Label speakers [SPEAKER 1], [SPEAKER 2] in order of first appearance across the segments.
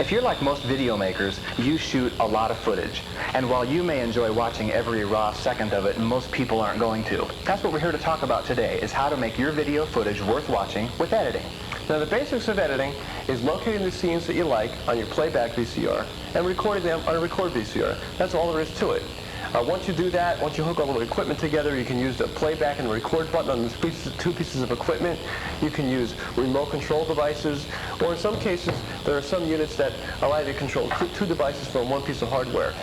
[SPEAKER 1] If you're like most video makers, you shoot a lot of footage. And while you may enjoy watching every raw second of it, most people aren't going to. That's what we're here to talk about today, is how to make your video footage worth watching with editing.
[SPEAKER 2] Now, the basics of editing is locating the scenes that you like on your playback VCR and recording them on a record VCR. That's all there is to it. Once you do that, once you hook all the equipment together, you can use the playback and the record button on the two pieces of equipment. You can use remote control devices, or in some cases, there are some units that allow you to control two devices from one piece of hardware.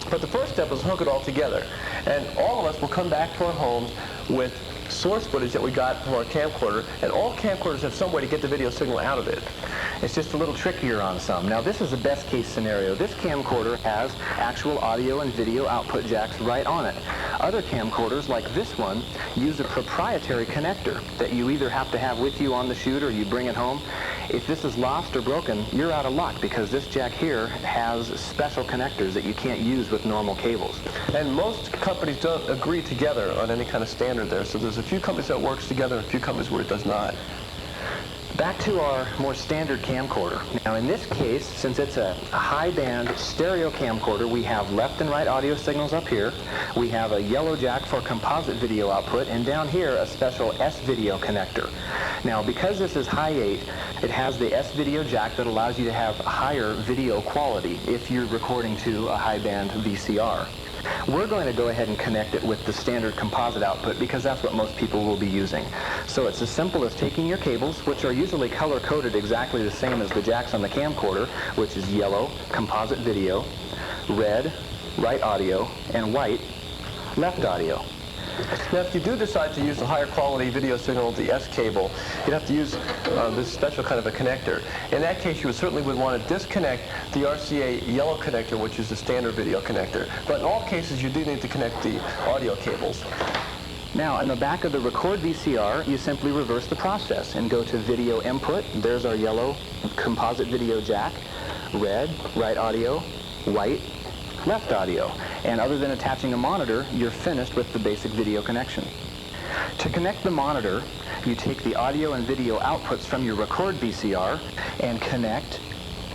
[SPEAKER 2] But the first step is hook it all together. And all of us will come back to our homes with source footage that we got from our camcorder, and all camcorders have some way to get the video signal out of it.
[SPEAKER 1] It's just a little trickier on some. Now, this is a best case scenario. This camcorder has actual audio and video output jacks right on it. Other camcorders, like this one, use a proprietary connector that you either have to have with you on the shoot or you bring it home. If this is lost or broken, you're out of luck, because this jack here has special connectors that you can't use with normal cables.
[SPEAKER 2] And most companies don't agree together on any kind of standard there. So there's a few companies that works together and a few companies where it does not.
[SPEAKER 1] Back to our more standard camcorder. Now, in this case, since it's a high-band stereo camcorder, we have left and right audio signals up here. We have a yellow jack for composite video output, and down here a special S-video connector. Now, because this is high 8, it has the S-video jack that allows you to have higher video quality if you're recording to a high-band VCR. We're going to go ahead and connect it with the standard composite output because that's what most people will be using. So it's as simple as taking your cables, which are usually color-coded exactly the same as the jacks on the camcorder, which is yellow, composite video, red, right audio, and white, left audio.
[SPEAKER 2] Now, if you do decide to use the higher quality video signal, the S cable, you'd have to use this special kind of a connector. In that case, you certainly would want to disconnect the RCA yellow connector, which is the standard video connector. But in all cases, you do need to connect the audio cables.
[SPEAKER 1] Now, in the back of the record VCR, you simply reverse the process and go to video input. There's our yellow composite video jack, red, right audio, white, left audio. And other than attaching a monitor, you're finished with the basic video connection. To connect the monitor, you take the audio and video outputs from your record VCR and connect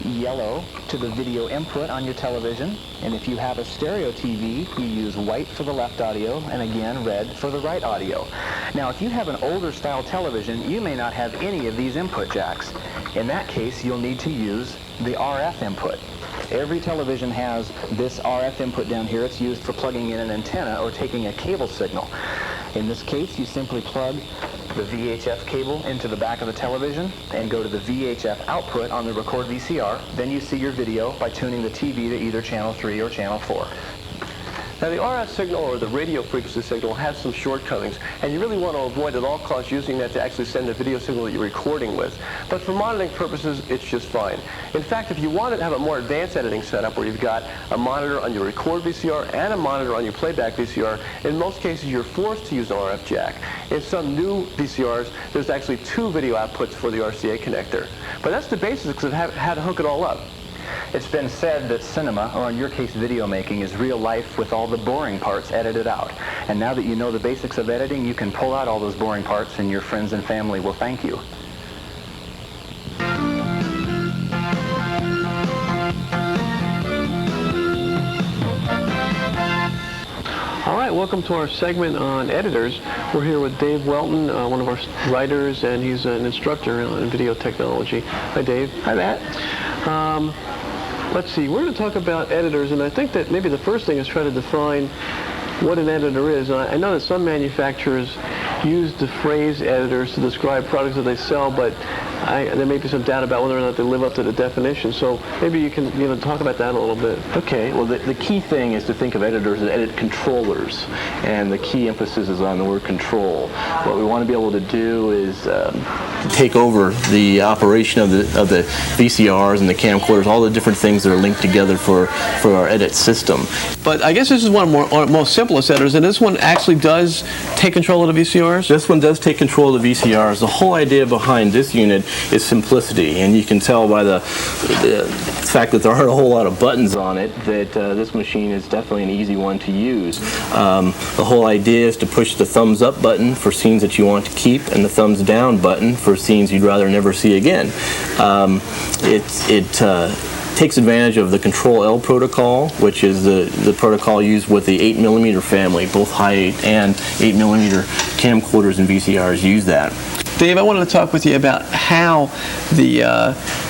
[SPEAKER 1] yellow to the video input on your television. And if you have a stereo TV, you use white for the left audio and again red for the right audio. Now, if you have an older style television, you may not have any of these input jacks. In that case, you'll need to use the RF input. Every television has this RF input down here. It's used for plugging in an antenna or taking a cable signal. In this case, you simply plug the VHF cable into the back of the television and go to the VHF output on the record VCR. Then you see your video by tuning the TV to either channel 3 or channel 4.
[SPEAKER 2] Now, the RF signal, or the radio frequency signal, has some shortcomings, and you really want to avoid at all costs using that to actually send the video signal that you're recording with. But for monitoring purposes, it's just fine. In fact, if you want to have a more advanced editing setup where you've got a monitor on your record VCR and a monitor on your playback VCR, in most cases you're forced to use an RF jack. In some new VCRs, there's actually 2 video outputs for the RCA connector. But that's the basics of how to hook it all up.
[SPEAKER 1] It's been said that cinema, or in your case video making, is real life with all the boring parts edited out. And now that you know the basics of editing, you can pull out all those boring parts and your friends and family will thank you.
[SPEAKER 3] All right, welcome to our segment on editors. We're here with Dave Welton, one of our writers, and he's an instructor in video technology. Hi, Dave.
[SPEAKER 1] Hi, Matt.
[SPEAKER 3] Let's see, we're going to talk about editors, and I think that maybe the first thing is try to define what an editor is. I know that some manufacturers use the phrase editors to describe products that they sell, but there may be some doubt about whether or not they live up to the definition. So maybe you can talk about that a little bit.
[SPEAKER 4] Okay, well the key thing is to think of editors as edit controllers, and the key emphasis is on the word control. What we want to be able to do is take over the operation of the VCRs and the camcorders, all the different things that are linked together for our edit system.
[SPEAKER 3] But I guess this is one of the most simplest editors, and this one actually does take control of the VCRs?
[SPEAKER 4] This one does take control of the VCRs. The whole idea behind this unit is simplicity, and you can tell by the fact that there aren't a whole lot of buttons on it that this machine is definitely an easy one to use. The whole idea is to push the thumbs up button for scenes that you want to keep and the thumbs down button for scenes you'd rather never see again. takes advantage of the Control-L protocol, which is the protocol used with the 8mm family. Both high 8 and 8mm camcorders and VCRs use that.
[SPEAKER 3] Dave, I wanted to talk with you about how the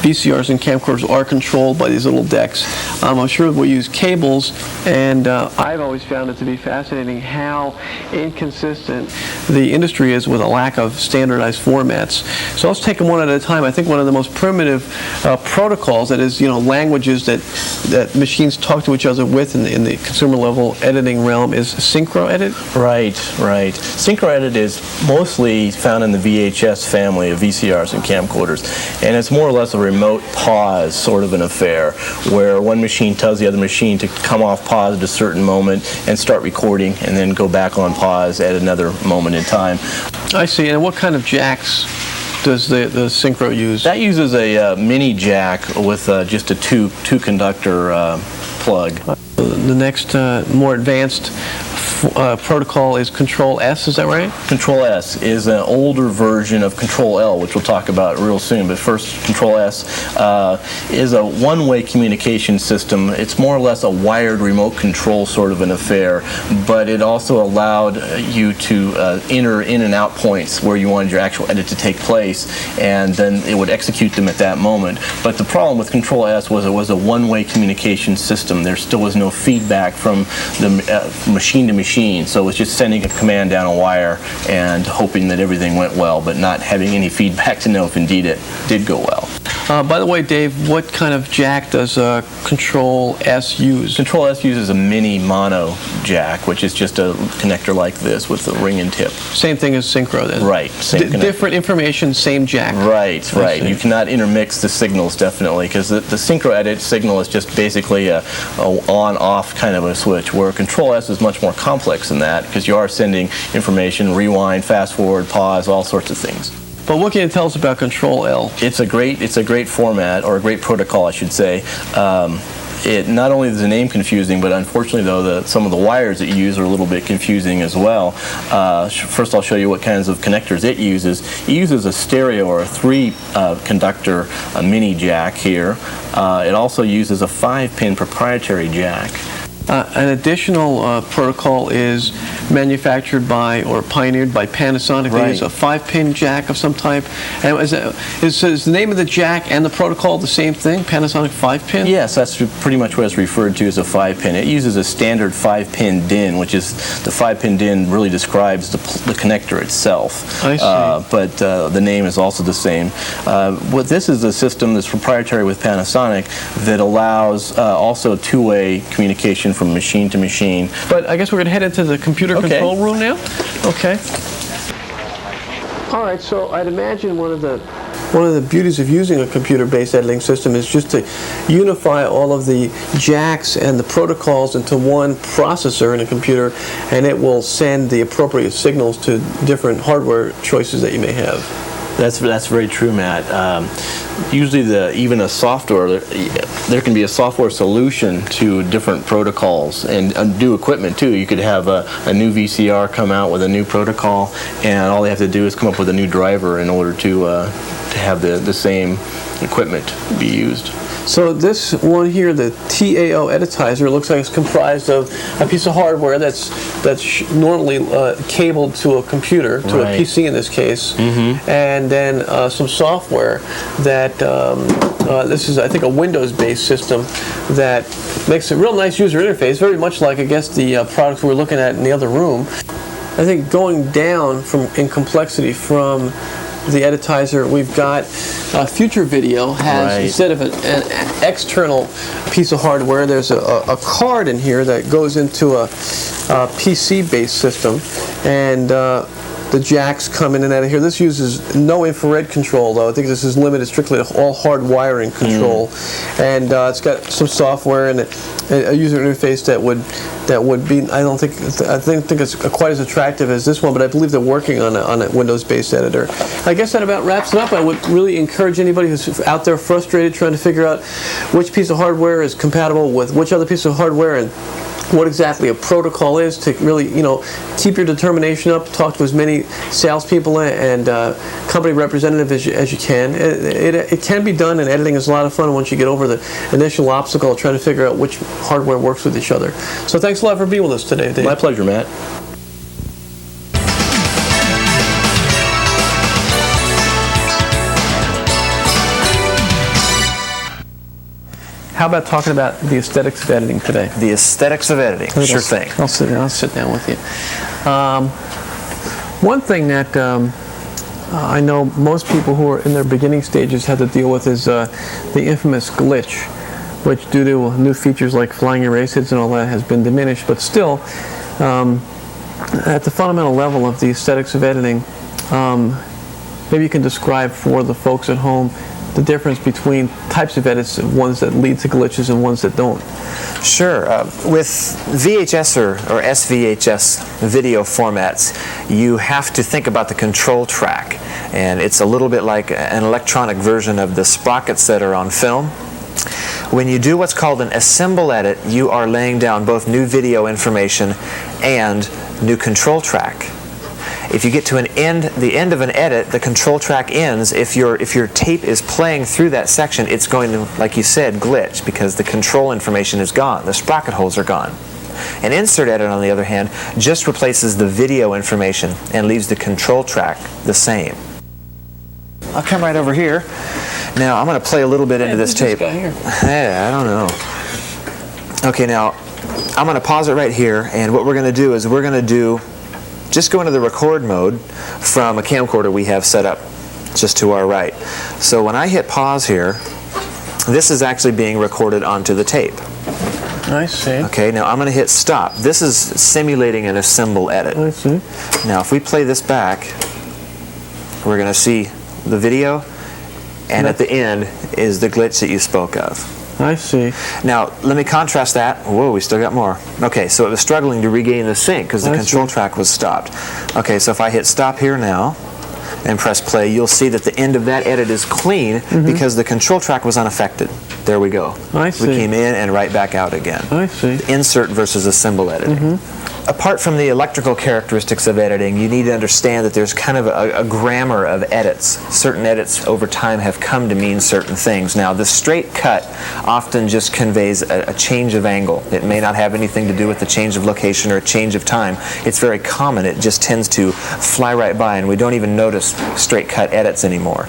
[SPEAKER 3] VCRs and camcorders are controlled by these little decks. I'm sure we'll use cables, and I've always found it to be fascinating how inconsistent the industry is with a lack of standardized formats. So let's take them one at a time. I think one of the most primitive protocols, that is, languages that machines talk to each other with in the consumer level editing realm, is SynchroEdit.
[SPEAKER 4] Right. SynchroEdit is mostly found in the VHS family of VCRs and camcorders, and it's more or less a remote pause sort of an affair, where one machine tells the other machine to come off pause at a certain moment and start recording, and then go back on pause at another moment in time.
[SPEAKER 3] I see. And what kind of jacks does the Synchro use?
[SPEAKER 4] That uses a mini jack with just a two conductor plug.
[SPEAKER 3] The next more advanced protocol is Control-S, is that right?
[SPEAKER 4] Control-S is an older version of Control-L, which we'll talk about real soon. But first, Control-S is a one-way communication system. It's more or less a wired remote control sort of an affair, but it also allowed you to enter in and out points where you wanted your actual edit to take place, and then it would execute them at that moment. But the problem with Control-S was it was a one-way communication system. There still was no feedback from the machine to machine. So it's just sending a command down a wire and hoping that everything went well, but not having any feedback to know if indeed it did go well.
[SPEAKER 3] By the way, Dave, what kind of jack does Control-S use?
[SPEAKER 4] Control-S uses a mini mono jack, which is just a connector like this with a ring and tip.
[SPEAKER 3] Same thing as Synchro, then?
[SPEAKER 4] Right. Same connector.
[SPEAKER 3] Different information, same jack.
[SPEAKER 4] Right. You cannot intermix the signals, definitely, because the SynchroEdit signal is just basically a on-off kind of a switch, where Control-S is much more complex than that, because you are sending information, rewind, fast forward, pause, all sorts of things.
[SPEAKER 3] But what can you tell us about Control-L?
[SPEAKER 4] It's a great format, or a great protocol, I should say. It not only is the name confusing, but unfortunately, though, some of the wires that you use are a little bit confusing as well. First, I'll show you what kinds of connectors it uses. It uses a stereo or a 3-conductor mini jack here. It also uses a 5-pin proprietary jack.
[SPEAKER 3] An additional protocol is manufactured by or pioneered by Panasonic. They use a 5-pin jack of some type. And is the name of the jack and the protocol the same thing, Panasonic 5-pin?
[SPEAKER 4] Yes, that's pretty much what it's referred to as a 5-pin. It uses a standard 5-pin DIN, which is the 5-pin DIN really describes the connector itself.
[SPEAKER 3] I see.
[SPEAKER 4] But the name is also the same. What this is a system that's proprietary with Panasonic that allows also two-way communication from machine to machine.
[SPEAKER 3] But I guess we're going to head into the computer control room now? Okay. All right, so I'd imagine one of the beauties of using a computer-based editing system is just to unify all of the jacks and the protocols into one processor in a computer, and it will send the appropriate signals to different hardware choices that you may have.
[SPEAKER 4] That's very true, Matt. Usually, even a software, there can be a software solution to different protocols and new equipment too. You could have a new VCR come out with a new protocol, and all they have to do is come up with a new driver in order to have the same equipment be used.
[SPEAKER 3] So this one here, the TAO editizer, looks like it's comprised of a piece of hardware that's normally cabled to a computer, to a PC in this case, and then some software that this is, I think, a Windows-based system that makes a real nice user interface, very much like, I guess, the products we were looking at in the other room. I think going down in complexity from the editizer, we've got Future Video has, instead of an external piece of hardware, there's a card in here that goes into a PC-based system, and the jacks come in and out of here. This uses no infrared control, though. I think this is limited strictly to all hard wiring control, and it's got some software and a user interface that would be. I think it's quite as attractive as this one, but I believe they're working on a Windows-based editor. I guess that about wraps it up. I would really encourage anybody who's out there frustrated trying to figure out which piece of hardware is compatible with which other piece of hardware, and what exactly a protocol is to really, keep your determination up, talk to as many salespeople and company representatives as you can. It can be done, and editing is a lot of fun once you get over the initial obstacle of trying to figure out which hardware works with each other. So thanks a lot for being with us today, Dave.
[SPEAKER 4] My pleasure, Matt.
[SPEAKER 3] How about talking about the aesthetics of editing today?
[SPEAKER 5] The aesthetics of editing. Sure thing.
[SPEAKER 3] I'll sit down with you. One thing that I know most people who are in their beginning stages have to deal with is the infamous glitch, which due to new features like flying erase hits and all that has been diminished, but still, at the fundamental level of the aesthetics of editing, maybe you can describe for the folks at home the difference between types of edits, ones that lead to glitches and ones that don't.
[SPEAKER 5] Sure. With VHS or SVHS video formats, you have to think about the control track, and it's a little bit like an electronic version of the sprockets that are on film. When you do what's called an assemble edit, you are laying down both new video information and new control track. If you get to the end of an edit, the control track ends. If your tape is playing through that section, it's going to, like you said, glitch because the control information is gone. The sprocket holes are gone. An insert edit, on the other hand, just replaces the video information and leaves the control track the same. I'll come right over here. Now, I'm going to play a little bit into this tape. Yeah, I don't know. Okay, now, I'm going to pause it right here, and what we're going to do is just go into the record mode from a camcorder we have set up just to our right. So when I hit pause here, this is actually being recorded onto the tape.
[SPEAKER 3] I see.
[SPEAKER 5] Okay, now I'm going to hit stop. This is simulating an assemble edit.
[SPEAKER 3] I see.
[SPEAKER 5] Now if we play this back, we're going to see the video, and at the end is the glitch that you spoke of.
[SPEAKER 3] I see.
[SPEAKER 5] Now, let me contrast that. Whoa, we still got more. Okay, so it was struggling to regain the sync because the control track was stopped. Okay, so if I hit stop here now and press play, you'll see that the end of that edit is clean because the control track was unaffected. There we go.
[SPEAKER 3] I see.
[SPEAKER 5] We came in and right back out again.
[SPEAKER 3] I see.
[SPEAKER 5] Insert versus assemble editing. Apart from the electrical characteristics of editing, you need to understand that there's kind of a grammar of edits. Certain edits over time have come to mean certain things. Now, the straight cut often just conveys a change of angle. It may not have anything to do with the change of location or a change of time. It's very common. It just tends to fly right by, and we don't even notice straight cut edits anymore.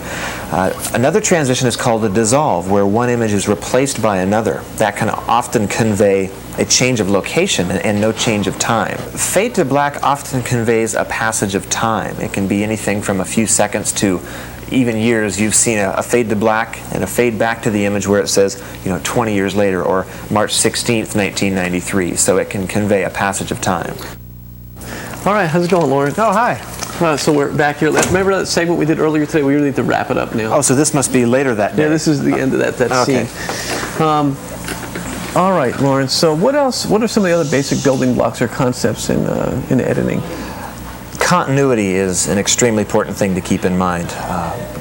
[SPEAKER 5] Another transition is called a dissolve, where one image is replaced by another. That can often convey a change of location and no change of time. Fade to black often conveys a passage of time. It can be anything from a few seconds to even years. You've seen a fade to black and a fade back to the image where it says, 20 years later or March 16th, 1993. So it can convey a passage of time.
[SPEAKER 3] All right, how's it going, Lauren?
[SPEAKER 5] Oh, hi.
[SPEAKER 3] So we're back here. Remember that segment we did earlier today? We really need to wrap it up now.
[SPEAKER 5] Oh, so this must be later that day.
[SPEAKER 3] Yeah, this is the end of that
[SPEAKER 5] okay.
[SPEAKER 3] scene. All right, Lawrence. So what else? What are some of the other basic building blocks or concepts in editing?
[SPEAKER 5] Continuity is an extremely important thing to keep in mind.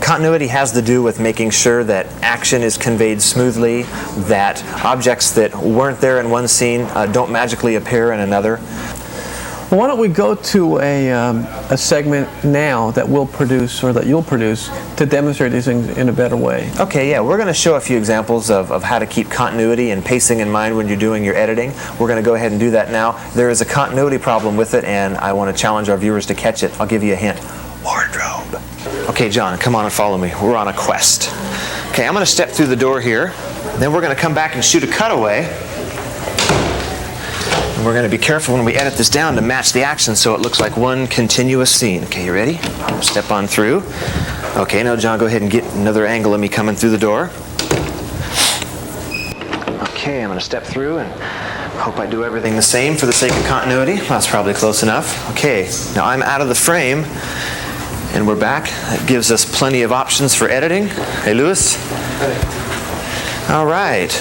[SPEAKER 5] Continuity has to do with making sure that action is conveyed smoothly, that objects that weren't there in one scene don't magically appear in another.
[SPEAKER 3] Well, why don't we go to a segment now that we'll produce, or that you'll produce, to demonstrate these things in a better way.
[SPEAKER 5] Okay, yeah, we're going to show a few examples of how to keep continuity and pacing in mind when you're doing your editing. We're going to go ahead and do that now. There is a continuity problem with it, and I want to challenge our viewers to catch it. I'll give you a hint. Wardrobe. Okay, John, come on and follow me. We're on a quest. Okay, I'm going to step through the door here. Then we're going to come back and shoot a cutaway. We're going to be careful when we edit this down to match the action so it looks like one continuous scene. Okay, you ready? Step on through. Okay, now John, go ahead and get another angle of me coming through the door. Okay, I'm going to step through and hope I do everything the same for the sake of continuity. That's probably close enough. Okay, now I'm out of the frame and we're back. That gives us plenty of options for editing. Hey, Lewis? Hey. All right,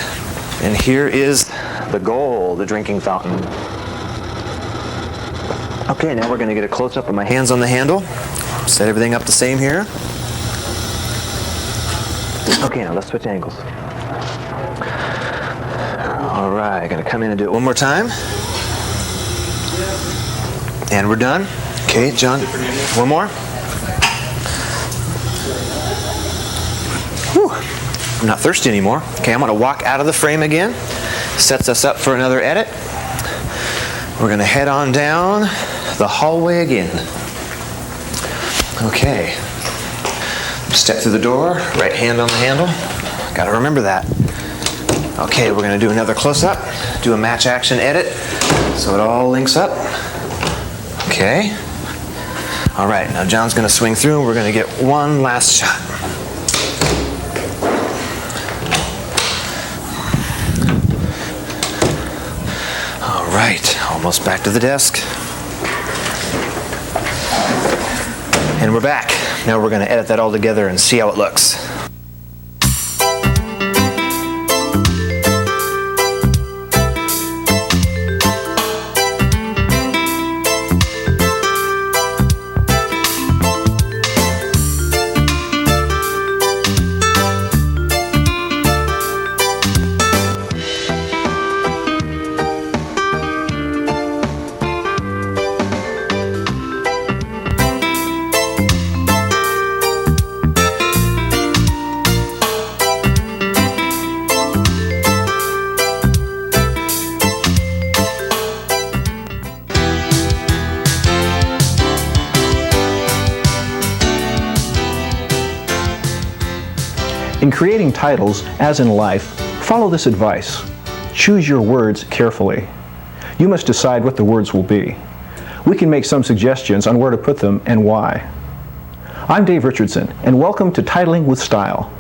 [SPEAKER 5] and here is the goal, the drinking fountain. Okay, now we're going to get a close-up of my hands on the handle. Set everything up the same here. Okay, now let's switch angles. All right, gonna come in and do it one more time. And we're done. Okay, John, one more. Whew. I'm not thirsty anymore. Okay, I'm gonna walk out of the frame again. Sets us up for another edit. We're gonna head on down the hallway again. Okay. Step through the door, right hand on the handle. Gotta remember that. Okay, we're gonna do another close-up, do a match action edit, so it all links up. Okay. All right, now John's gonna swing through and we're gonna get one last shot. All right, almost back to the desk. And we're back. Now we're gonna edit that all together and see how it looks.
[SPEAKER 6] In creating titles, as in life, follow this advice. Choose your words carefully. You must decide what the words will be. We can make some suggestions on where to put them and why. I'm Dave Richardson, and welcome to Titling with Style.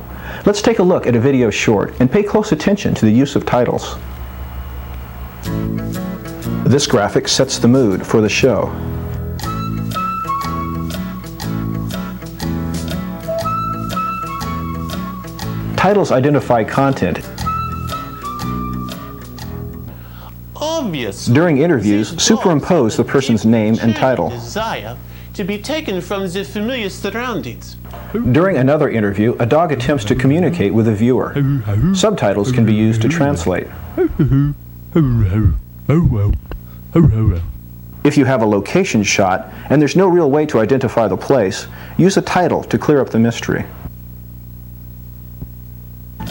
[SPEAKER 6] Let's take a look at a video short and pay close attention to the use of titles. This graphic sets the mood for the show. Titles identify content.
[SPEAKER 7] Obvious.
[SPEAKER 6] During interviews, superimpose the person's name and title.
[SPEAKER 7] Desire to be taken from the familiar surroundings.
[SPEAKER 6] During another interview, a dog attempts to communicate with a viewer. Subtitles can be used to translate. If you have a location shot and there's no real way to identify the place, use a title to clear up the mystery.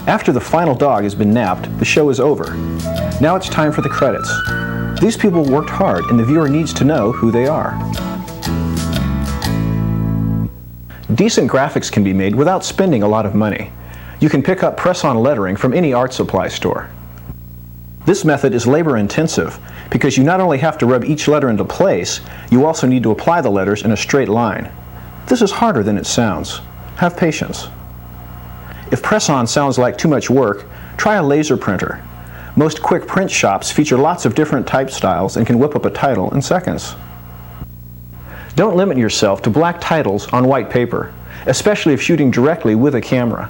[SPEAKER 6] After the final dog has been napped, the show is over. Now it's time for the credits. These people worked hard and the viewer needs to know who they are. Decent graphics can be made without spending a lot of money. You can pick up press-on lettering from any art supply store. This method is labor-intensive because you not only have to rub each letter into place, you also need to apply the letters in a straight line. This is harder than it sounds. Have patience. If press-on sounds like too much work, try a laser printer. Most quick print shops feature lots of different type styles and can whip up a title in seconds. Don't limit yourself to black titles on white paper, especially if shooting directly with a camera.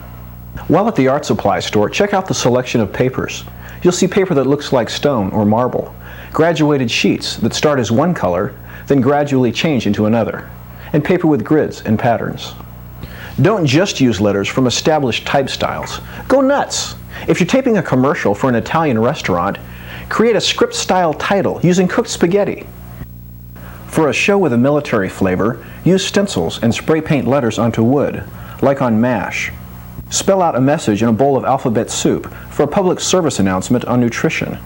[SPEAKER 6] While at the art supply store, check out the selection of papers. You'll see paper that looks like stone or marble, graduated sheets that start as one color, then gradually change into another, and paper with grids and patterns. Don't just use letters from established type styles. Go nuts! If you're taping a commercial for an Italian restaurant, create a script-style title using cooked spaghetti. For a show with a military flavor, use stencils and spray paint letters onto wood, like on MASH. Spell out a message in a bowl of alphabet soup for a public service announcement on nutrition.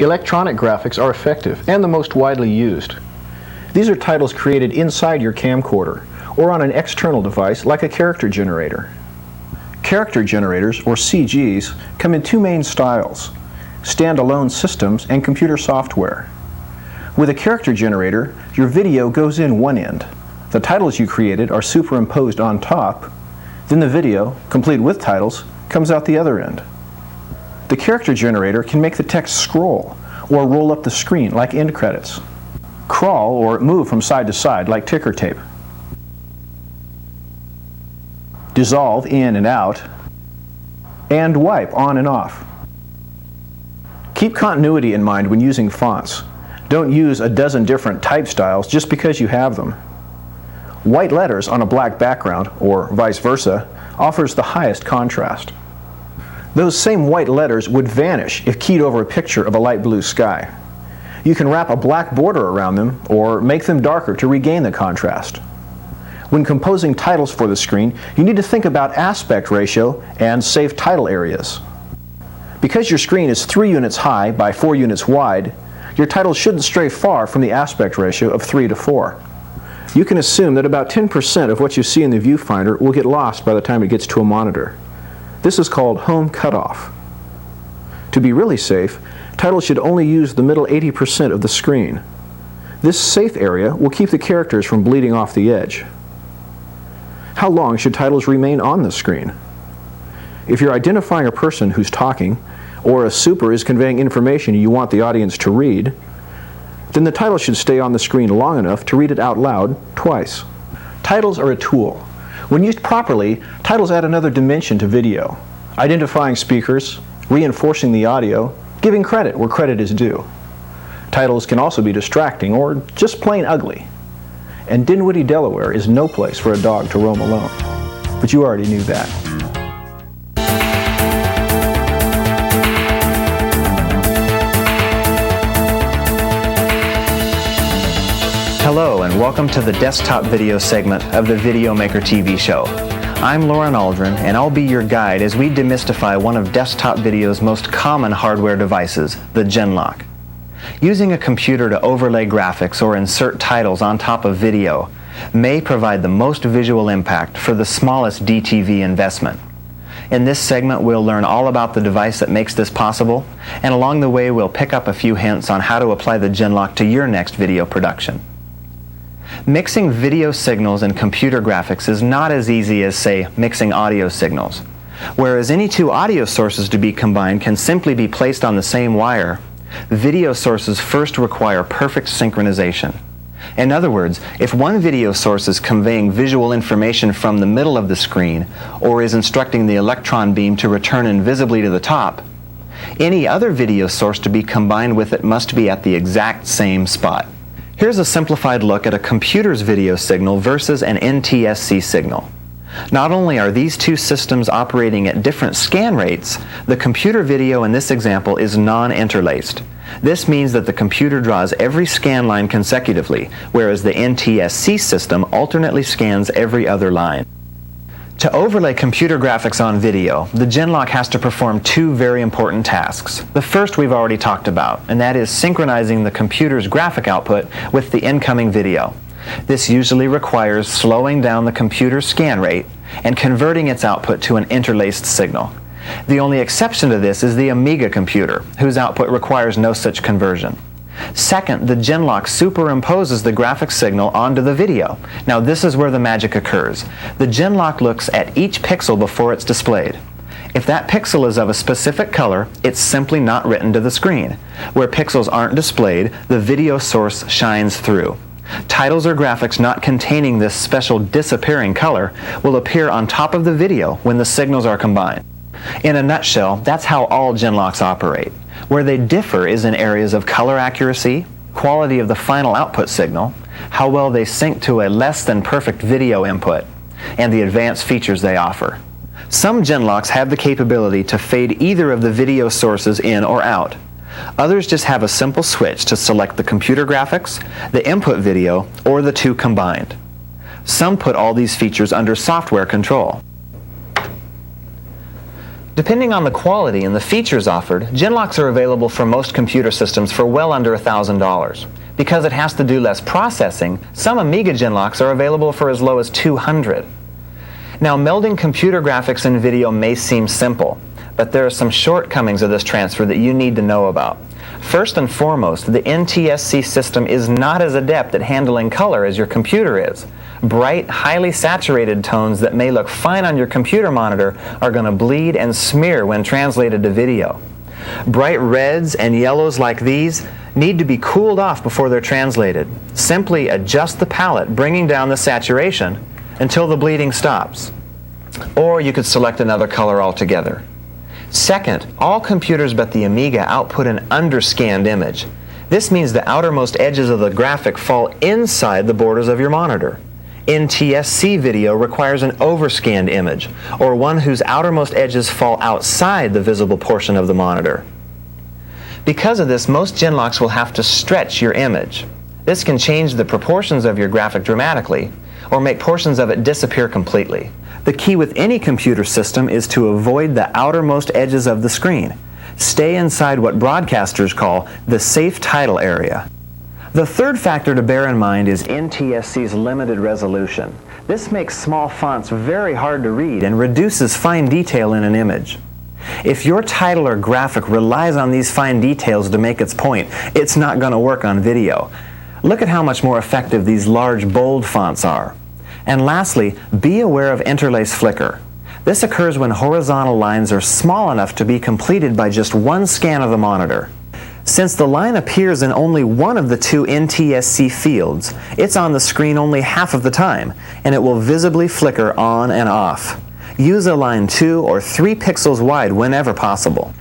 [SPEAKER 6] Electronic graphics are effective and the most widely used. These are titles created inside your camcorder or on an external device like a character generator. Character generators, or CGs, come in two main styles: standalone systems and computer software. With a character generator, your video goes in one end. The titles you created are superimposed on top. Then the video, complete with titles, comes out the other end. The character generator can make the text scroll or roll up the screen like end credits, crawl or move from side to side like ticker tape, dissolve in and out, and wipe on and off. Keep continuity in mind when using fonts. Don't use a dozen different type styles just because you have them. White letters on a black background, or vice versa, offers the highest contrast. Those same white letters would vanish if keyed over a picture of a light blue sky. You can wrap a black border around them or make them darker to regain the contrast. When composing titles for the screen, you need to think about aspect ratio and safe title areas. Because your screen is 3 units high by 4 units wide, your title shouldn't stray far from the aspect ratio of 3 to 4. You can assume that about 10% of what you see in the viewfinder will get lost by the time it gets to a monitor. This is called home cutoff. To be really safe, titles should only use the middle 80% of the screen. This safe area will keep the characters from bleeding off the edge. How long should titles remain on the screen? If you're identifying a person who's talking, or a super is conveying information you want the audience to read, then the title should stay on the screen long enough to read it out loud twice. Titles are a tool. When used properly, titles add another dimension to video, identifying speakers, reinforcing the audio, giving credit where credit is due. Titles can also be distracting or just plain ugly. And Dinwiddie, Delaware is no place for a dog to roam alone. But you already knew that.
[SPEAKER 5] Hello and welcome to the desktop video segment of the Videomaker TV show. I'm Lauren Aldrin and I'll be your guide as we demystify one of desktop video's most common hardware devices, the Genlock. Using a computer to overlay graphics or insert titles on top of video may provide the most visual impact for the smallest DTV investment. In this segment, we'll learn all about the device that makes this possible, and along the way we'll pick up a few hints on how to apply the Genlock to your next video production. Mixing video signals and computer graphics is not as easy as, say, mixing audio signals. Whereas any two audio sources to be combined can simply be placed on the same wire, video sources first require perfect synchronization. In other words, if one video source is conveying visual information from the middle of the screen or is instructing the electron beam to return invisibly to the top, any other video source to be combined with it must be at the exact same spot. Here's a simplified look at a computer's video signal versus an NTSC signal. Not only are these two systems operating at different scan rates, the computer video in this example is non-interlaced. This means that the computer draws every scan line consecutively, whereas the NTSC system alternately scans every other line. To overlay computer graphics on video, the Genlock has to perform two very important tasks. The first we've already talked about, and that is synchronizing the computer's graphic output with the incoming video. This usually requires slowing down the computer's scan rate and converting its output to an interlaced signal. The only exception to this is the Amiga computer, whose output requires no such conversion. Second, the Genlock superimposes the graphic signal onto the video. Now this is where the magic occurs. The Genlock looks at each pixel before it's displayed. If that pixel is of a specific color, it's simply not written to the screen. Where pixels aren't displayed, the video source shines through. Titles or graphics not containing this special disappearing color will appear on top of the video when the signals are combined. In a nutshell, that's how all Genlocks operate. Where they differ is in areas of color accuracy, quality of the final output signal, how well they sync to a less than perfect video input, and the advanced features they offer. Some Genlocks have the capability to fade either of the video sources in or out. Others just have a simple switch to select the computer graphics, the input video, or the two combined. Some put all these features under software control. Depending on the quality and the features offered, Genlocks are available for most computer systems for well under $1,000. Because it has to do less processing, some Amiga Genlocks are available for as low as $200. Now, melding computer graphics and video may seem simple, but there are some shortcomings of this transfer that you need to know about. First and foremost, the NTSC system is not as adept at handling color as your computer is. Bright, highly saturated tones that may look fine on your computer monitor are going to bleed and smear when translated to video. Bright reds and yellows like these need to be cooled off before they're translated. Simply adjust the palette, bringing down the saturation until the bleeding stops. Or you could select another color altogether. Second, all computers but the Amiga output an underscanned image. This means the outermost edges of the graphic fall inside the borders of your monitor. NTSC video requires an overscanned image, or one whose outermost edges fall outside the visible portion of the monitor. Because of this, most Genlocks will have to stretch your image. This can change the proportions of your graphic dramatically, or make portions of it disappear completely. The key with any computer system is to avoid the outermost edges of the screen. Stay inside what broadcasters call the safe title area. The third factor to bear in mind is NTSC's limited resolution. This makes small fonts very hard to read and reduces fine detail in an image. If your title or graphic relies on these fine details to make its point, it's not going to work on video. Look at how much more effective these large, bold fonts are. And lastly, be aware of interlace flicker. This occurs when horizontal lines are small enough to be completed by just one scan of the monitor. Since the line appears in only one of the two NTSC fields, it's on the screen only half of the time, and it will visibly flicker on and off. Use a line 2 or 3 pixels wide whenever possible.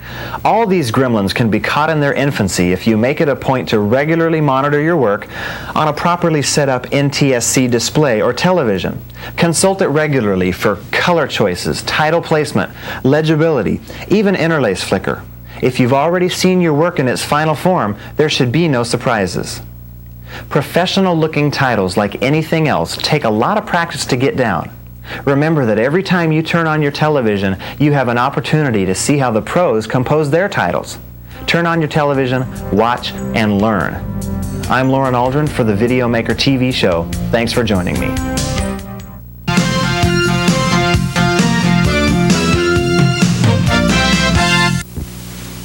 [SPEAKER 5] All these gremlins can be caught in their infancy if you make it a point to regularly monitor your work on a properly set up NTSC display or television. Consult it regularly for color choices, title placement, legibility, even interlace flicker. If you've already seen your work in its final form, there should be no surprises. Professional-looking titles, like anything else, take a lot of practice to get down. Remember that every time you turn on your television, you have an opportunity to see how the pros compose their titles. Turn on your television, watch, and learn. I'm Lauren Aldrin for the Videomaker TV show. Thanks for joining me.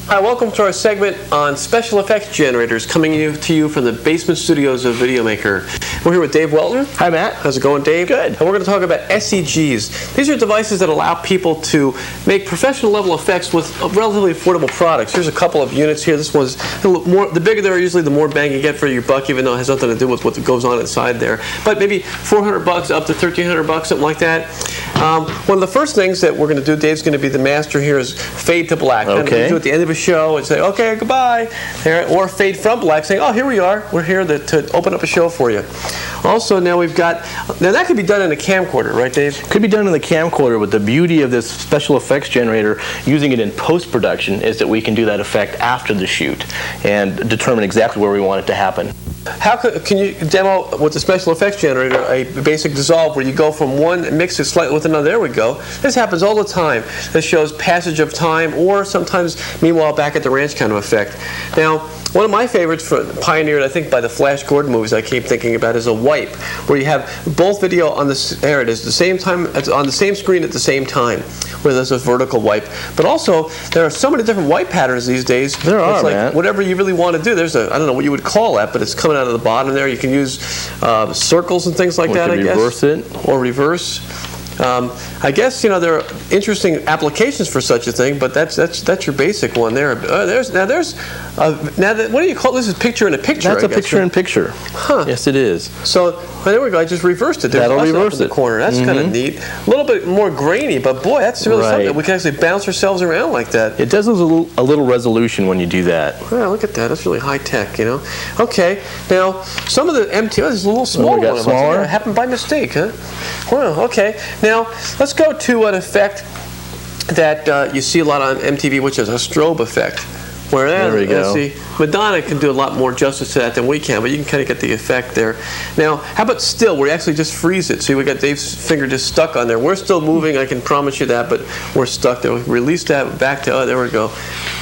[SPEAKER 2] Hi, welcome to our segment on special effects generators, coming to you from the basement studios of Videomaker. We're here with Dave Welton.
[SPEAKER 4] Hi, Matt.
[SPEAKER 2] How's it going, Dave?
[SPEAKER 4] Good.
[SPEAKER 2] And we're going to talk about SEGs. These are devices that allow people to make professional level effects with relatively affordable products. Here's a couple of units here. This one's the bigger they are, usually the more bang you get for your buck, even though it has nothing to do with what goes on inside there. But maybe $400 up to $1,300, something like that. One of the first things that we're going to do, Dave's going to be the master here, is fade to black.
[SPEAKER 4] Okay.
[SPEAKER 2] Do at the end of a show and say, okay, goodbye. Or fade from black, saying, oh, here we are. We're here to open up a show for you. Also, now we've got, now that could be done in a camcorder, right, Dave?
[SPEAKER 4] Could be done in the camcorder, but the beauty of this special effects generator, using it in post-production, is that we can do that effect after the shoot and determine exactly where we want it to happen.
[SPEAKER 2] How can you demo with the special effects generator a basic dissolve where you go from one mix it slightly with another? There we go. This happens all the time. This shows passage of time, or sometimes meanwhile back at the ranch kind of effect. Now, one of my favorites, pioneered I think by the Flash Gordon movies I keep thinking about, is a wipe, where you have both video on there it is, the same time, on the same screen at the same time, where there's a vertical wipe. But also, there are so many different wipe patterns these days.
[SPEAKER 4] There are,
[SPEAKER 2] it's like
[SPEAKER 4] man.
[SPEAKER 2] Whatever you really want to do. There's a, I don't know what you would call that, but it's coming out of the bottom there. You can use circles and things like that, I guess.
[SPEAKER 4] Reverse it.
[SPEAKER 2] Or reverse. I guess, you know, there are interesting applications for such a thing, but that's your basic one there. What do you call this? Is picture in a picture?
[SPEAKER 4] That's a picture in picture.
[SPEAKER 2] Huh.
[SPEAKER 4] Yes, it is.
[SPEAKER 2] So there we go. I just reversed it. There's
[SPEAKER 4] That'll
[SPEAKER 2] us
[SPEAKER 4] reverse
[SPEAKER 2] up in
[SPEAKER 4] it.
[SPEAKER 2] the corner. That's kind of neat. A little bit more grainy, but boy, that's really
[SPEAKER 4] Right.
[SPEAKER 2] something. We can actually bounce ourselves around like that.
[SPEAKER 4] It does lose a little resolution when you do that.
[SPEAKER 2] Wow, look at that. That's really high tech, you know. Okay, now some of the MTO is a little smaller.
[SPEAKER 4] we got
[SPEAKER 2] one
[SPEAKER 4] smaller?
[SPEAKER 2] It happened by mistake, huh? Wow. Okay. Now let's go to an effect that you see a lot on MTV, which is a strobe effect. Where
[SPEAKER 4] There we go.
[SPEAKER 2] see, Madonna can do a lot more justice to that than we can, but you can kind of get the effect there. Now, how about still, where you actually just freeze it? See, we got Dave's finger just stuck on there. We're still moving, I can promise you that, but we're stuck there. We release that back to, oh, there we go.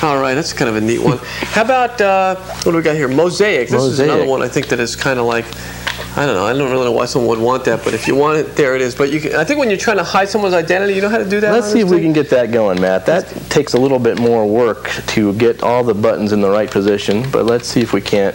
[SPEAKER 2] All right, that's kind of a neat one. How about, what do we got here? Mosaic. This is another one I think that is kind of like, I don't know. I don't really know why someone would want that, but if you want it, there it is. But you can, I think when you're trying to hide someone's identity, you know how to do that?
[SPEAKER 4] Let's see if we can get that going, Matt. That takes a little bit more work to get all the buttons in the right position, but let's see if we can't.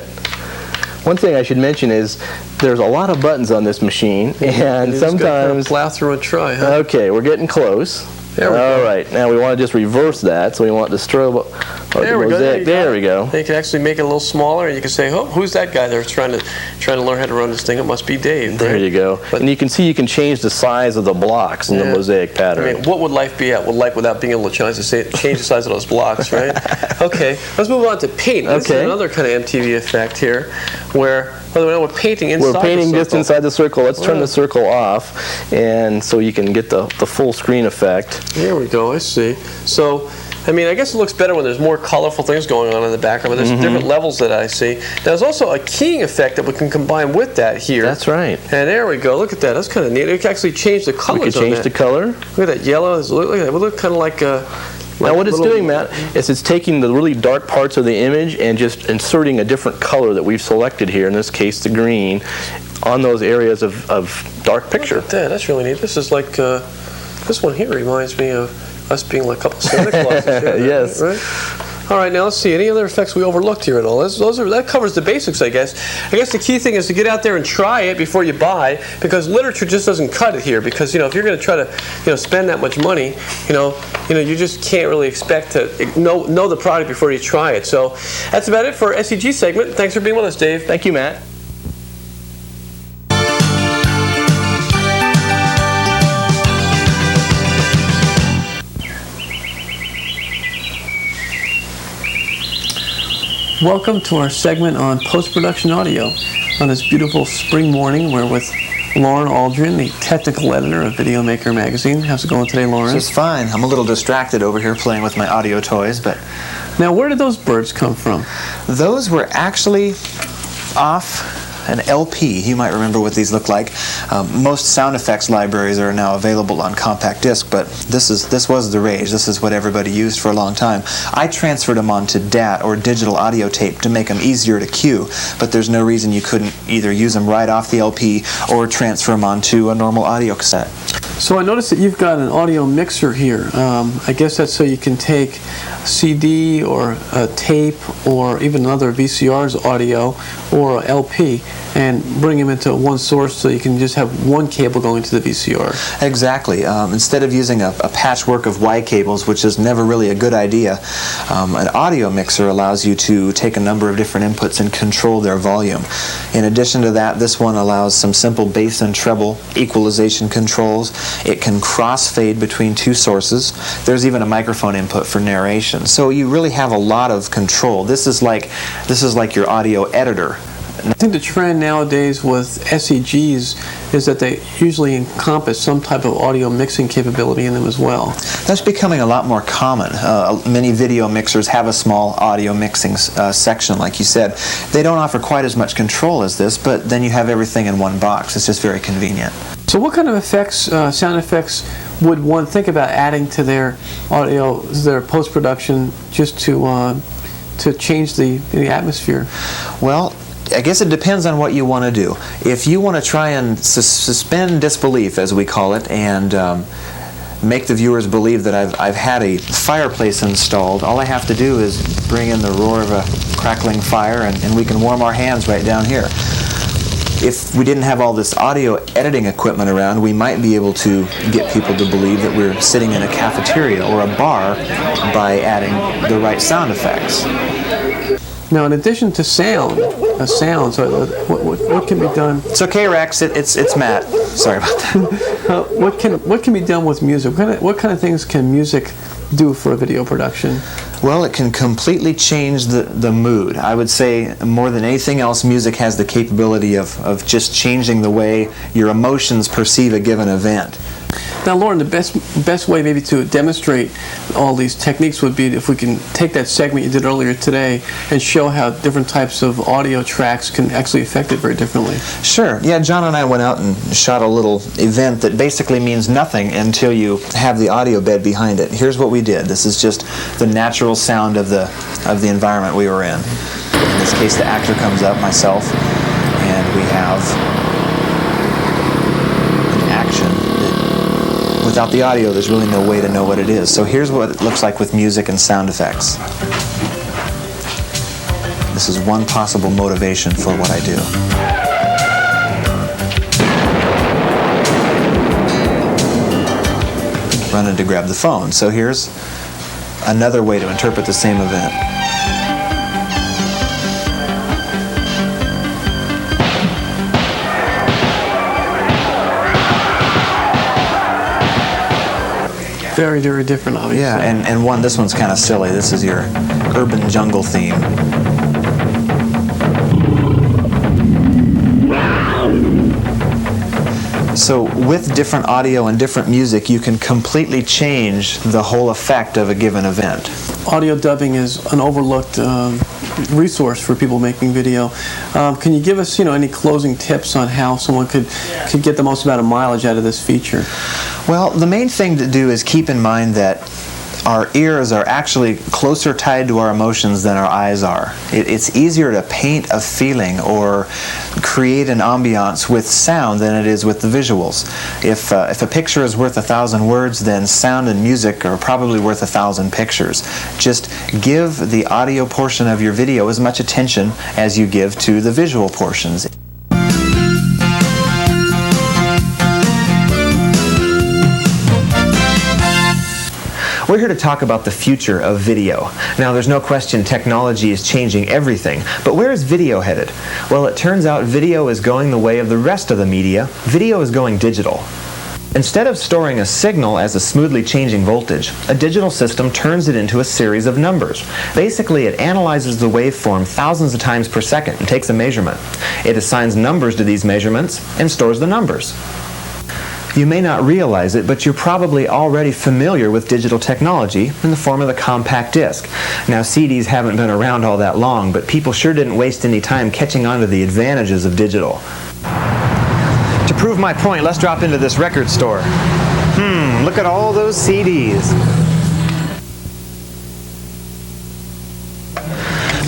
[SPEAKER 4] One thing I should mention is there's a lot of buttons on this machine, and sometimes
[SPEAKER 2] plow through and try, huh?
[SPEAKER 4] Okay, we're getting close.
[SPEAKER 2] There we go.
[SPEAKER 4] All right, now we want to just reverse that, so we want the strobe
[SPEAKER 2] There we go.
[SPEAKER 4] There we go.
[SPEAKER 2] You can actually make it a little smaller, and you can say, "Oh, who's that guy there trying to learn how to run this thing? It must be Dave."
[SPEAKER 4] There you go.
[SPEAKER 2] But,
[SPEAKER 4] and you can see you can change the size of the blocks in the mosaic pattern.
[SPEAKER 2] I mean, what would life be at? Without being able to change the size of those blocks, right? Okay, let's move on to paint. This is another kind of MTV effect here, where we're painting inside.
[SPEAKER 4] We're painting
[SPEAKER 2] the
[SPEAKER 4] just inside the circle. Let's turn the circle off, and so you can get the full screen effect.
[SPEAKER 2] There we go. I see. So, I mean, I guess it looks better when there's more colorful things going on in the background, but there's different levels that I see. Now, there's also a keying effect that we can combine with that here.
[SPEAKER 4] That's right.
[SPEAKER 2] And there we go. Look at that. That's kind of neat. We can actually change the colors.
[SPEAKER 4] We can change the color.
[SPEAKER 2] Look at that yellow. Look at that. It would look kind of like a...
[SPEAKER 4] Now what it's doing, Matt, is it's taking the really dark parts of the image and just inserting a different color that we've selected here, in this case the green, on those areas of dark picture.
[SPEAKER 2] Look at that. That's really neat. This is like, this one here reminds me of us being like a couple of Santa Clauses here.
[SPEAKER 4] Yes.
[SPEAKER 2] Right? All right, now let's see. Any other effects we overlooked here at all? That covers the basics, I guess. I guess the key thing is to get out there and try it before you buy, because literature just doesn't cut it here. Because if you're going to try to spend that much money, you just can't really expect to know the product before you try it. So that's about it for our SEG segment. Thanks for being with us, Dave.
[SPEAKER 4] Thank you, Matt.
[SPEAKER 2] Welcome to our segment on post-production audio on this beautiful spring morning. We're with Lauren Aldrin, the technical editor of Videomaker magazine. How's it going today, Lauren?
[SPEAKER 5] Just fine. I'm a little distracted over here playing with my audio toys, but...
[SPEAKER 2] Now, where did those birds come from?
[SPEAKER 5] Those were actually off an LP. You might remember what these look like. Most sound effects libraries are now available on compact disc, but this was the rage. This is what everybody used for a long time. I transferred them onto DAT, or digital audio tape, to make them easier to cue, but there's no reason you couldn't either use them right off the LP or transfer them onto a normal audio cassette.
[SPEAKER 2] So I noticed that you've got an audio mixer here. I guess that's so you can take CD or a tape or even another VCR's audio or a LP and bring them into one source, so you can just have one cable going to the VCR.
[SPEAKER 5] Exactly. Instead of using a patchwork of Y cables, which is never really a good idea, an audio mixer allows you to take a number of different inputs and control their volume. In addition to that, this one allows some simple bass and treble equalization controls. It can crossfade between two sources. There's even a microphone input for narration. So you really have a lot of control. This is like your audio editor.
[SPEAKER 2] I think the trend nowadays with SEGs is that they usually encompass some type of audio mixing capability in them as well.
[SPEAKER 5] That's becoming a lot more common. Many video mixers have a small audio mixing section, like you said. They don't offer quite as much control as this, but then you have everything in one box. It's just very convenient.
[SPEAKER 2] So what kind of effects, sound effects, would one think about adding to their audio, their post-production, just to change the atmosphere?
[SPEAKER 5] Well, I guess it depends on what you want to do. If you want to try and suspend disbelief, as we call it, and make the viewers believe that I've had a fireplace installed, all I have to do is bring in the roar of a crackling fire, and we can warm our hands right down here. If we didn't have all this audio editing equipment around, we might be able to get people to believe that we're sitting in a cafeteria or a bar by adding the right sound effects.
[SPEAKER 2] Now, in addition to sound, what can be done?
[SPEAKER 5] It's okay, Rex. It's Matt. Sorry about that.
[SPEAKER 2] What can be done with music? What kind of things can music do for a video production?
[SPEAKER 5] Well, it can completely change the mood. I would say more than anything else, music has the capability of just changing the way your emotions perceive a given event.
[SPEAKER 2] Now, Lauren, the best way maybe to demonstrate all these techniques would be if we can take that segment you did earlier today and show how different types of audio tracks can actually affect it very differently.
[SPEAKER 5] Sure. Yeah, John and I went out and shot a little event that basically means nothing until you have the audio bed behind it. Here's what we did. This is just the natural sound of the environment we were in. In this case, the actor comes up, myself, and we have an action that, without the audio, there's really no way to know what it is. So here's what it looks like with music and sound effects. This is one possible motivation for what I do. Running to grab the phone. So here's another way to interpret the same event.
[SPEAKER 3] Very, very different, obviously.
[SPEAKER 5] Yeah, and this one's kind of silly. This is your urban jungle theme. So with different audio and different music, you can completely change the whole effect of a given event.
[SPEAKER 3] Audio dubbing is an overlooked resource for people making video. Can you give us, any closing tips on how someone could get the most amount of mileage out of this feature?
[SPEAKER 5] Well, the main thing to do is keep in mind that our ears are actually closer tied to our emotions than our eyes are. It's easier to paint a feeling or create an ambiance with sound than it is with the visuals. If a picture is worth 1,000 words, then sound and music are probably worth 1,000 pictures. Just give the audio portion of your video as much attention as you give to the visual portions. We're here to talk about the future of video. Now, there's no question technology is changing everything, but where is video headed? Well, it turns out video is going the way of the rest of the media. Video is going digital. Instead of storing a signal as a smoothly changing voltage, a digital system turns it into a series of numbers. Basically, it analyzes the waveform thousands of times per second and takes a measurement. It assigns numbers to these measurements and stores the numbers. You may not realize it, but you're probably already familiar with digital technology in the form of the compact disc. Now, CDs haven't been around all that long, but people sure didn't waste any time catching on to the advantages of digital. To prove my point, let's drop into this record store. Look at all those CDs.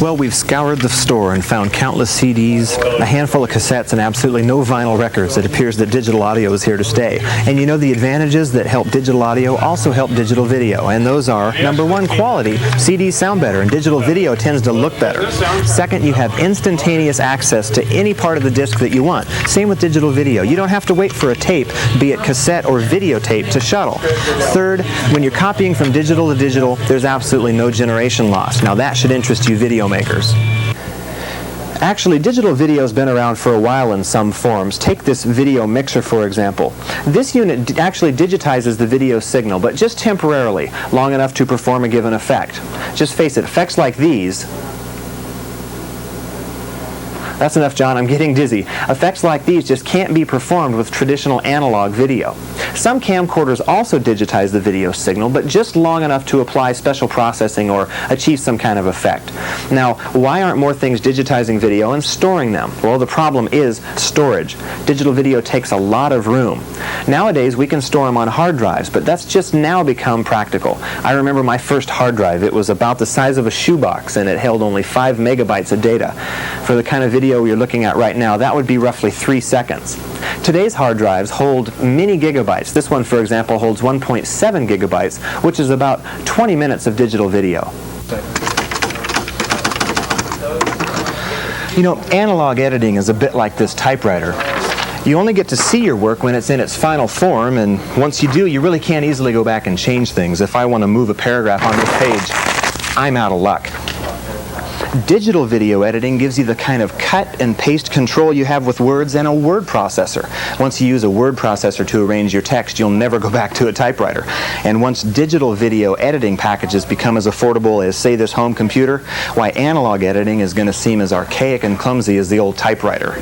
[SPEAKER 5] Well, we've scoured the store and found countless CDs, a handful of cassettes, and absolutely no vinyl records. It appears that digital audio is here to stay. And you know, the advantages that help digital audio also help digital video, and those are, number one, quality. CDs sound better, and digital video tends to look better. Second, you have instantaneous access to any part of the disc that you want. Same with digital video. You don't have to wait for a tape, be it cassette or videotape, to shuttle. Third, when you're copying from digital to digital, there's absolutely no generation loss. Now, that should interest you video makers. Actually, digital video has been around for a while in some forms. Take this video mixer, for example. This unit actually digitizes the video signal, but just temporarily, long enough to perform a given effect. Just face it, effects like these. That's enough, John. I'm getting dizzy. Effects like these just can't be performed with traditional analog video. Some camcorders also digitize the video signal, but just long enough to apply special processing or achieve some kind of effect. Now, why aren't more things digitizing video and storing them? Well, the problem is storage. Digital video takes a lot of room. Nowadays, we can store them on hard drives, but that's just now become practical. I remember my first hard drive. It was about the size of a shoebox, and it held only 5 megabytes of data. For the kind of video you're looking at right now, that would be roughly 3 seconds. Today's hard drives hold many gigabytes. This one, for example, holds 1.7 gigabytes, which is about 20 minutes of digital video. You know, analog editing is a bit like this typewriter. You only get to see your work when it's in its final form, and once you do, you really can't easily go back and change things. If I want to move a paragraph on this page, I'm out of luck. Digital video editing gives you the kind of cut and paste control you have with words and a word processor. Once you use a word processor to arrange your text, you'll never go back to a typewriter. And once digital video editing packages become as affordable as, say, this home computer, why analog editing is going to seem as archaic and clumsy as the old typewriter.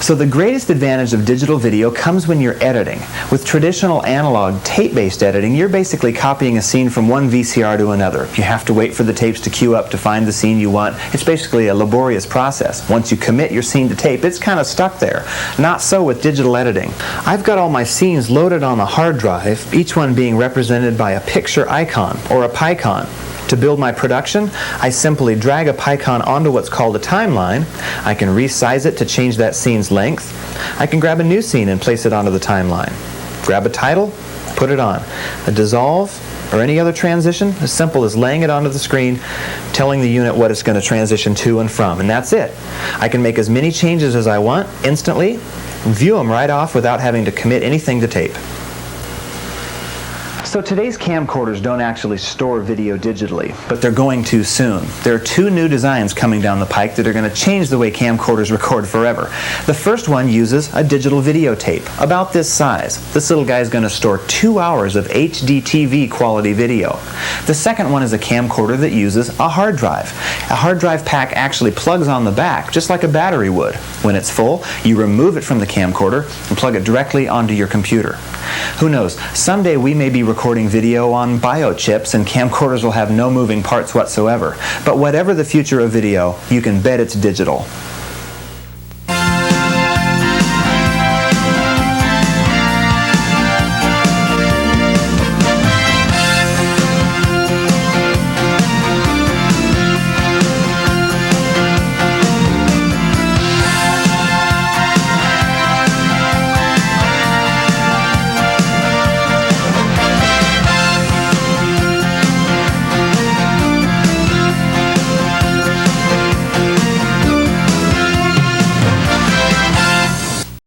[SPEAKER 5] So the greatest advantage of digital video comes when you're editing. With traditional analog tape-based editing, you're basically copying a scene from one VCR to another. You have to wait for the tapes to queue up to find the scene you want. It's basically a laborious process. Once you commit your scene to tape, it's kind of stuck there. Not so with digital editing. I've got all my scenes loaded on a hard drive, each one being represented by a picture icon or a PICON. To build my production, I simply drag a PICON onto what's called a timeline. I can resize it to change that scene's length. I can grab a new scene and place it onto the timeline. Grab a title, put it on. A dissolve or any other transition, as simple as laying it onto the screen, telling the unit what it's going to transition to and from, and that's it. I can make as many changes as I want instantly, view them right off without having to commit anything to tape.
[SPEAKER 1] So today's camcorders don't actually store video digitally,
[SPEAKER 5] but they're going to soon. There are two new designs coming down the pike that are going to change the way camcorders record forever. The first one uses a digital videotape, about this size. This little guy is going to store 2 hours of HD TV quality video. The second one is a camcorder that uses a hard drive. A hard drive pack actually plugs on the back, just like a battery would. When it's full, you remove it from the camcorder and plug it directly onto your computer. Who knows, someday we may be recording video on biochips and camcorders will have no moving parts whatsoever. But whatever the future of video, you can bet it's digital.